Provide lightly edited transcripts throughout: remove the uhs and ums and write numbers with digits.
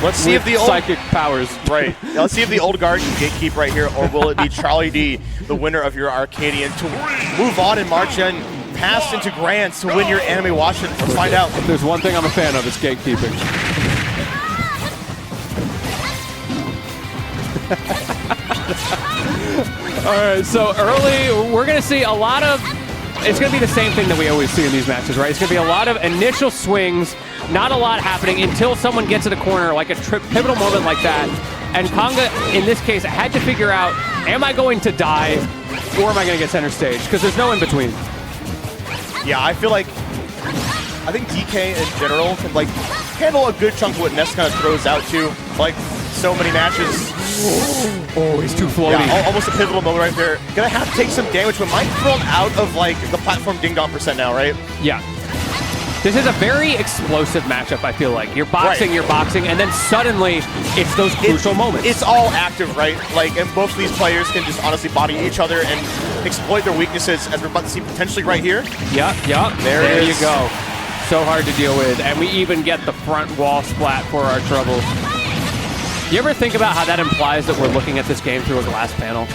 Let's see if the old psychic powers. Right. Let's see if the old guard can gatekeep right here, or will it be Charlie D, the winner of your Arcadian, to move on and march in past into Grands to win your Anime Washington? Let's find out. If there's one thing I'm a fan of, it's gatekeeping. All right, so early, we're going to see a lot of, it's going to be the same thing that we always see in these matches, right? It's going to be a lot of initial swings, not a lot happening until someone gets to the corner, like a pivotal moment like that. And Konga, in this case, had to figure out, am I going to die or am I going to get center stage? Because there's no in between. Yeah, I feel like, I think DK in general can like handle a good chunk of what Ness kind of throws out to. Like so many matches. Oh, he's too floaty. Yeah, almost a pivotal moment right there. Gonna have to take some damage, but might throw him out of like the platform ding dong percent now, right? Yeah. This is a very explosive matchup, I feel like. You're boxing, and then suddenly it's those crucial moments. It's all active, right? Like, and both of these players can just honestly body each other and exploit their weaknesses, as we're about to see potentially right here. Yep. There you go. So hard to deal with, and we even get the front wall splat for our trouble. You ever think about how that implies that we're looking at this game through a glass panel?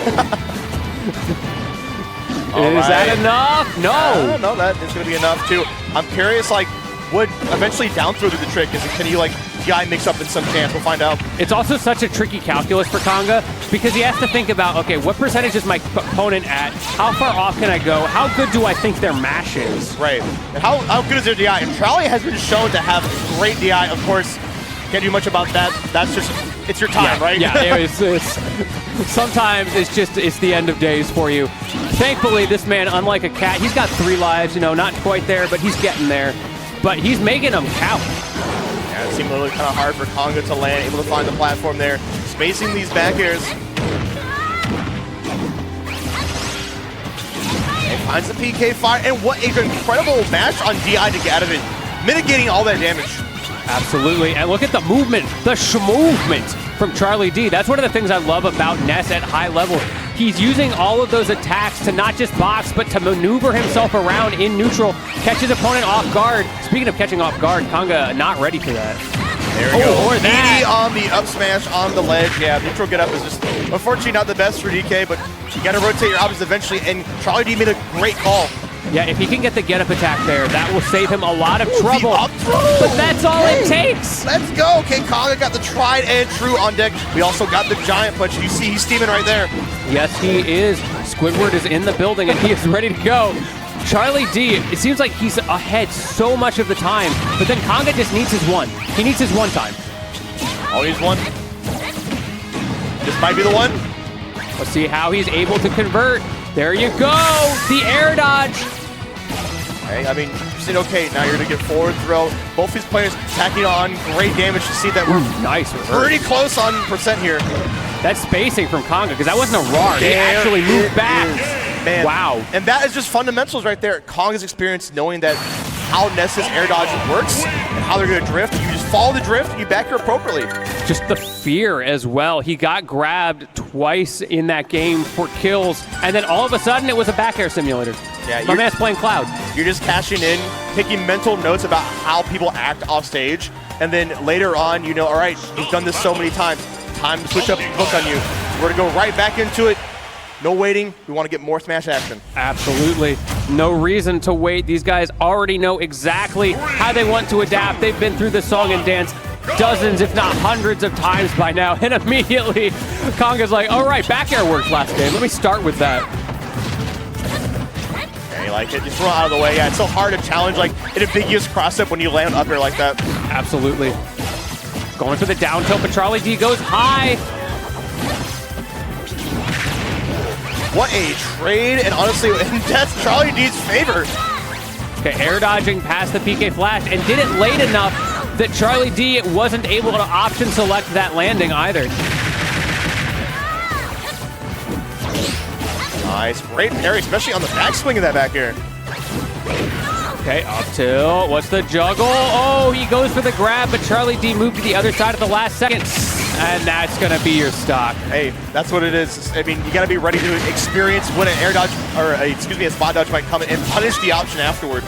Is that enough? No. No, that is going to be enough too. I'm curious, like, would eventually down throw to the trick? Can he like DI mix up in some chance? We'll find out. It's also such a tricky calculus for Konga because he has to think about, okay, what percentage is my opponent at? How far off can I go? How good do I think their mash is? Right. And how good is their DI? And Charlie has been shown to have great DI. Of course, can't do much about that. That's just, it's your time, right? Yeah, sometimes it's the end of days for you. Thankfully, this man, unlike a cat, he's got 3 lives, you know, not quite there, but he's getting there. But he's making them count. Yeah, it seemed a little kind of hard for Konga to land, able to find the platform there, spacing these back airs. And finds the PK fire, and what an incredible mash on DI to get out of it, mitigating all that damage. Absolutely, and look at the movement, the movement from Charlie D. That's one of the things I love about Ness at high level. He's using all of those attacks to not just box, but to maneuver himself around in neutral, catch his opponent off guard. Speaking of catching off guard, Konga not ready for that. There we go. Or that. DD on the up smash on the ledge. Yeah, neutral get up is just unfortunately not the best for DK, but you gotta rotate your options eventually, and Charlie D made a great call. Yeah, if he can get the get-up attack there, that will save him a lot of trouble. The up throw. But that's all it takes. Let's go. Okay, Konga got the tried and true on deck. We also got the giant punch. You see he's steaming right there. Yes, he is. Squidward is in the building, and he is ready to go. Charlie D, it seems like he's ahead so much of the time, but then Konga just needs his one. He needs his one time. All needs one. This might be the one. Let's see how he's able to convert. There you go, the air dodge. Okay, I mean, you said okay, now you're gonna get forward throw. Both these players tacking on great damage to see that we're nice pretty close on percent here. That spacing from Konga, because that wasn't a RAR. He actually moved back. Man. Wow. And that is just fundamentals right there. Konga's experience knowing that how Ness's air dodge works and how they're gonna drift. You just follow the drift and you back her appropriately. Just the fear as well. He got grabbed twice in that game for kills, and then all of a sudden it was a back air simulator. Yeah, my man's playing Cloud. You're just cashing in, taking mental notes about how people act off stage, and then later on, you know, all right, he's done this so many times. Time to switch up the book on you. We're gonna go right back into it. No waiting. We want to get more smash action. Absolutely. No reason to wait. These guys already know exactly how they want to adapt. They've been through this song and dance dozens, if not hundreds of times by now. And immediately, Konga's like, all right, back air worked last game. Let me start with that. Yeah, you like it. Just throw it out of the way. Yeah, it's so hard to challenge like an ambiguous cross-up when you land up air like that. Absolutely. Going for the down tilt, but Charlie D goes high. What a trade, and honestly, that's Charlie D's favor. Okay, air dodging past the PK flash, and did it late enough that Charlie D wasn't able to option select that landing either. Nice, great parry, especially on the backswing of that back air. Okay, up tilt, what's the juggle? Oh, he goes for the grab, but Charlie D moved to the other side at the last second. And that's gonna be your stock. Hey, that's what it is. I mean, you gotta be ready to experience when an air dodge, or a spot dodge might come in and punish the option afterward.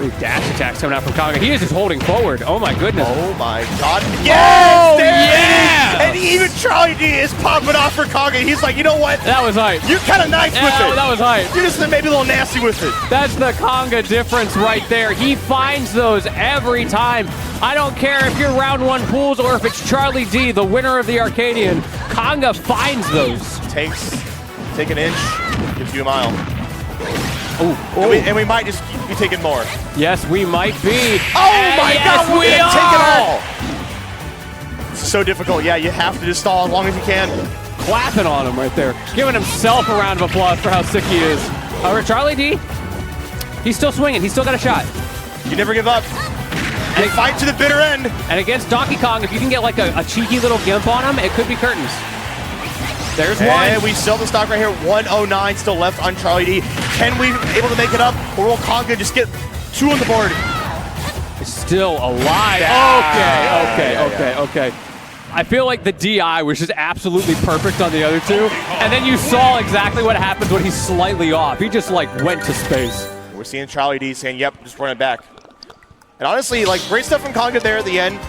Ooh, dash attacks coming out from Konga. He is just holding forward. Oh my goodness. Oh my god. Yes! Oh, there yeah! it is! And even Charlie D is popping off for Konga. He's like, you know what? That was hype. You're kind of nice with it. That was hype. You're just maybe a little nasty with it. That's the Konga difference right there. He finds those every time. I don't care if you're round one pools or if it's Charlie D, the winner of the Arcadian. Konga finds those. Take an inch, gives you a mile. Ooh. And we might just be taking more. Yes, we might be. Oh my yes, god, we gonna are. take it all. It's so difficult. Yeah, you have to just stall as long as you can. Clapping on him right there. Giving himself a round of applause for how sick he is. However, Charlie D, he's still swinging. He's still got a shot. You never give up. And fight to the bitter end. And against Donkey Kong, if you can get like a cheeky little gimp on him, it could be curtains. There's one. And we still have the stock right here. 109 still left on Charlie D. Can we be able to make it up? Or will Konga just get 2 on the board? It's still alive. Okay. I feel like the DI was just absolutely perfect on the other two. And then you saw exactly what happens when he's slightly off. He just like went to space. We're seeing Charlie D saying, yep, just run it back. And honestly, like, great stuff from Konga there at the end.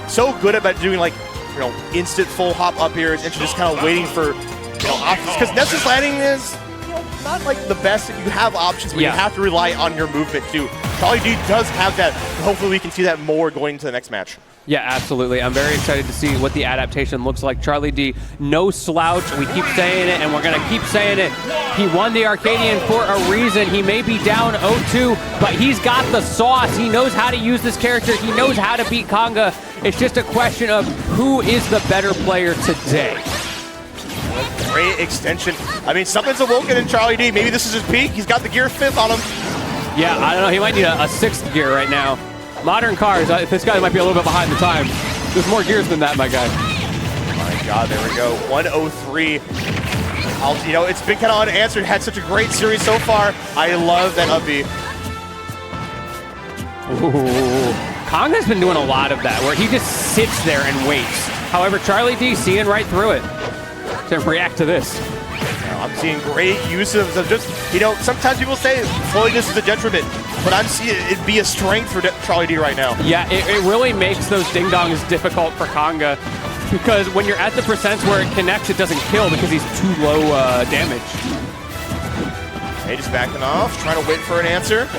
So good about doing, like, you know, instant full hop up airs and just kind of waiting for, you know, options. Because Ness's landing is, you know, not like the best. You have options, but you have to rely on your movement too. Charlie D does have that. Hopefully we can see that more going into the next match. Yeah, absolutely. I'm very excited to see what the adaptation looks like. Charlie D, no slouch. We keep saying it, and we're going to keep saying it. He won the Arcadian for a reason. He may be down 0-2, but he's got the sauce. He knows how to use this character. He knows how to beat Konga. It's just a question of who is the better player today. Great extension. I mean, something's awoken in Charlie D. Maybe this is his peak. He's got the gear 5th on him. Yeah, I don't know. He might need a 6th gear right now. Modern cars, this guy might be a little bit behind the time. There's more gears than that, my guy. Oh my god, there we go. 103. You know, it's been kind of unanswered. Had such a great series so far. I love that up B. Ooh. Konga's been doing a lot of that, where he just sits there and waits. However, Charlie D seeing right through it to react to this. I'm seeing great use of just, you know, sometimes people say floatiness is a detriment, but I'm seeing it be a strength for Charlie D right now. Yeah, it really makes those ding-dongs difficult for Konga, because when you're at the percents where it connects, it doesn't kill because he's too low damage. Hey, just backing off, trying to wait for an answer.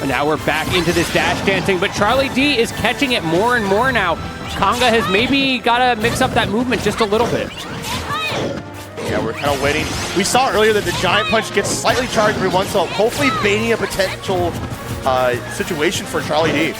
And now we're back into this dash dancing, but Charlie D is catching it more and more now. Konga has maybe got to mix up that movement just a little bit. Yeah, we're kind of waiting. We saw earlier that the giant punch gets slightly charged every once, so hopefully baiting a potential situation for Charlie D.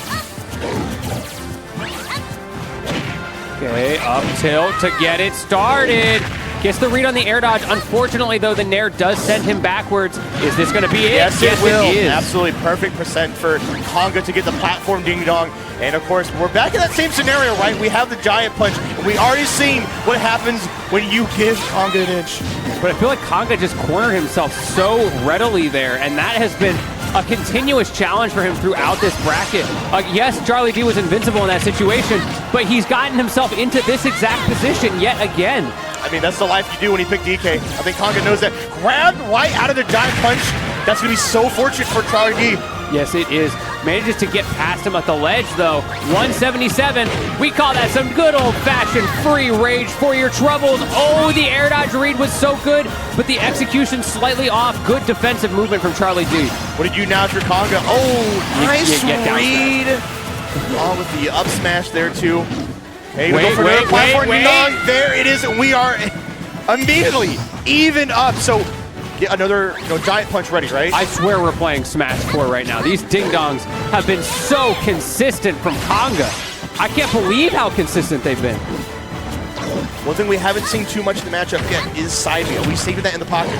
Okay, up tilt to get it started. Gets the read on the air dodge. Unfortunately, though, the nair does send him backwards. Is this going to be it? Yes, it will. It is. Absolutely perfect percent for Konga to get the platform ding-dong. And, of course, we're back in that same scenario, right? We have the giant punch. And we already seen what happens when you give Konga an inch. But I feel like Konga just cornered himself so readily there, and that has been a continuous challenge for him throughout this bracket. Yes, Charlie D was invincible in that situation, but he's gotten himself into this exact position yet again. I mean, that's the life you do when you pick DK. I think Konga knows that. Grabbed right out of the giant punch. That's going to be so fortunate for Charlie D. Yes, it is. Manages to get past him at the ledge, though. 177. We call that some good old-fashioned free rage for your troubles. Oh, the air dodge read was so good, but the execution slightly off. Good defensive movement from Charlie D. What did you now for Konga? Oh, nice read. Oh, with the up smash there, too. Hey, wait. There it is. We are immediately even up. So get another giant punch ready, right? I swear we're playing Smash 4 right now. These ding-dongs have been so consistent from Konga. I can't believe how consistent they've been. One thing we haven't seen too much in the matchup yet is side B. Are we saving that in the pocket?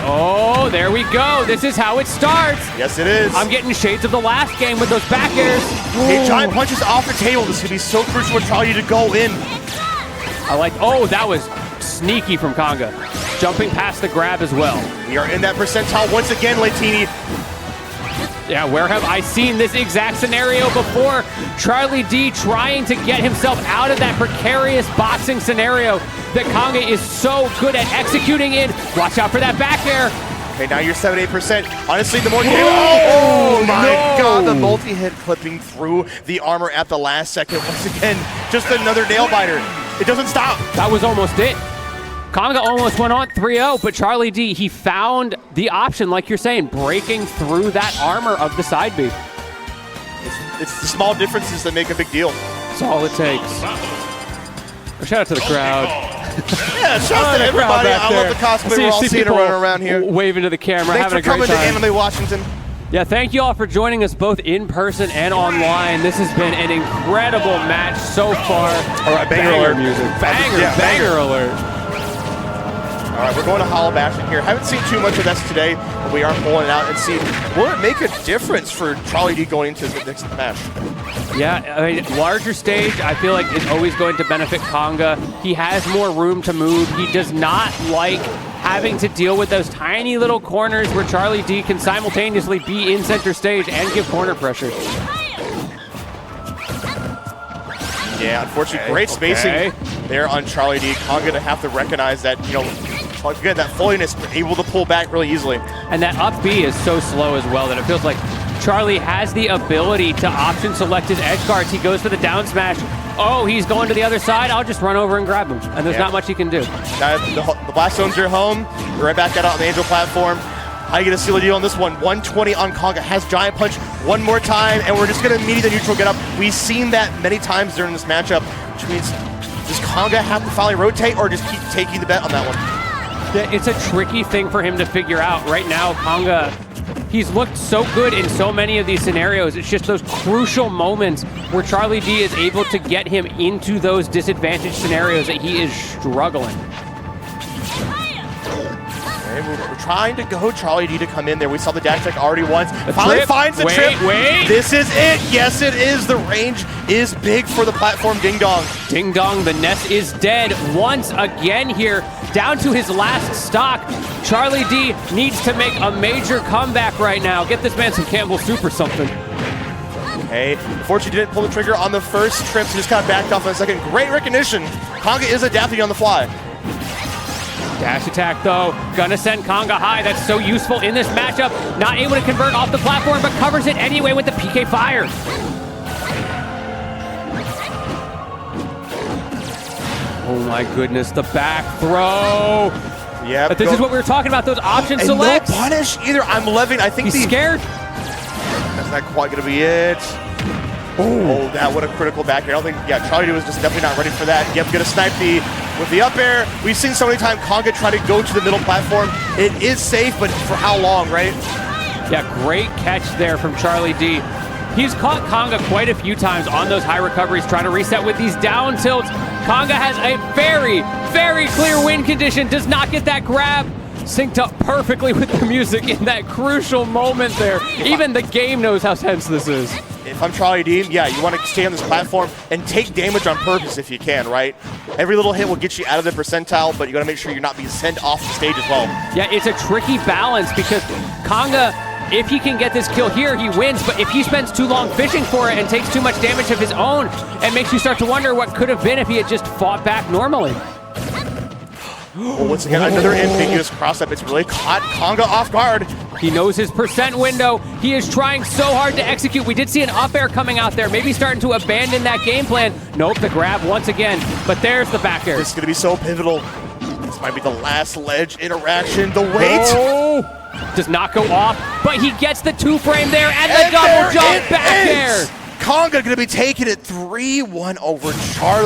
Oh, there we go. This is how it starts. Yes, it is. I'm getting shades of the last game with those back airs. Hey, giant punches off the table. This could be so crucial for Charlie to go in. That was sneaky from Konga. Jumping past the grab as well. We are in that percentile once again, Latini. Yeah, where have I seen this exact scenario before? Charlie D trying to get himself out of that precarious boxing scenario that Konga is so good at executing in. Watch out for that back air. Okay, now you're 78%. Honestly, the more you oh my God, the multi-hit clipping through the armor at the last second. Once again, just another nail biter. It doesn't stop. That was almost it. Konga almost went on 3-0, but Charlie D, he found the option, like you're saying, breaking through that armor of the side B. It's the small differences that make a big deal. That's all it takes. Shout out to the crowd. Yeah, shout out to everybody. I love the cosplay. We're all seeing it running around here. Waving to the camera, Thanks having a for great coming time. to Anime Washington. Yeah, thank you all for joining us both in person and online. This has been an incredible match so far. All right, banger alert. Music. Yeah, Banger alert. All right, we're going to Hollow Bastion here. Haven't seen too much of this today, but we are pulling it out and see, will it make a difference for Charlie D going into the next match? Yeah, I mean, larger stage, I feel like is always going to benefit Konga. He has more room to move. He does not like having to deal with those tiny little corners where Charlie D can simultaneously be in center stage and give corner pressure. Yeah, unfortunately, great spacing there on Charlie D. Konga to have to recognize that, you know, again, that fulliness, able to pull back really easily. And that up B is so slow as well that it feels like Charlie has the ability to option select his edge guards. He goes for the down smash. Oh, he's going to the other side. I'll just run over and grab him. And there's not much he can do. Now, the Blast Zone's your home. You're right back out on the Angel platform. How you going to seal the deal on this one? 120 on Konga, has Giant Punch one more time, and we're just going to immediately the neutral get up. We've seen that many times during this matchup, which means does Konga have to finally rotate or just keep taking the bet on that one? Yeah, it's a tricky thing for him to figure out. Right now, Konga, he's looked so good in so many of these scenarios. It's just those crucial moments where Charlie D is able to get him into those disadvantaged scenarios that he is struggling. Okay, we're trying to go Charlie D to come in there. We saw the dash attack already once. Finally finds the trip. Wait. This is it. Yes, it is. The range is big for the platform Ding Dong. Ding Dong, the Ness is dead once again here. Down to his last stock. Charlie D needs to make a major comeback right now. Get this man some Campbell soup or something. Okay, unfortunately didn't pull the trigger on the first trip, so just kind of backed off in a second. Great recognition. Konga is adapting on the fly. Dash attack though, gonna send Konga high. That's so useful in this matchup. Not able to convert off the platform, but covers it anyway with the PK fire. Oh my goodness, the back throw. Yeah, but this is what we were talking about, those option selects. No punish either. I'm loving. I think he's scared. That's not quite gonna be it. Oh, that what a critical back air. I don't think, yeah, Charlie D was just definitely not ready for that. Yep, gonna snipe with the up air. We've seen so many times Konga try to go to the middle platform. It is safe, but for how long, right? Yeah, great catch there from Charlie D. He's caught Konga quite a few times on those high recoveries, trying to reset with these down tilts. Konga has a very, very clear win condition, does not get that grab. Synced up perfectly with the music in that crucial moment there. Even the game knows how tense this is. If I'm Charlie D, yeah, you want to stay on this platform and take damage on purpose if you can, right? Every little hit will get you out of the percentile, but you got to make sure you're not being sent off the stage as well. Yeah, it's a tricky balance because Konga, if he can get this kill here, he wins, but if he spends too long fishing for it and takes too much damage of his own, it makes you start to wonder what could have been if he had just fought back normally. Well, once again, another ambiguous cross-up. It's really caught Konga off guard. He knows his percent window. He is trying so hard to execute. We did see an up air coming out there, maybe starting to abandon that game plan. Nope, the grab once again, but there's the back air. This is going to be so pivotal. This might be the last ledge interaction. The weight. Oh, does not go off, but he gets the two frame there and the double jump back air. Konga going to be taking it 3-1 over Charlie.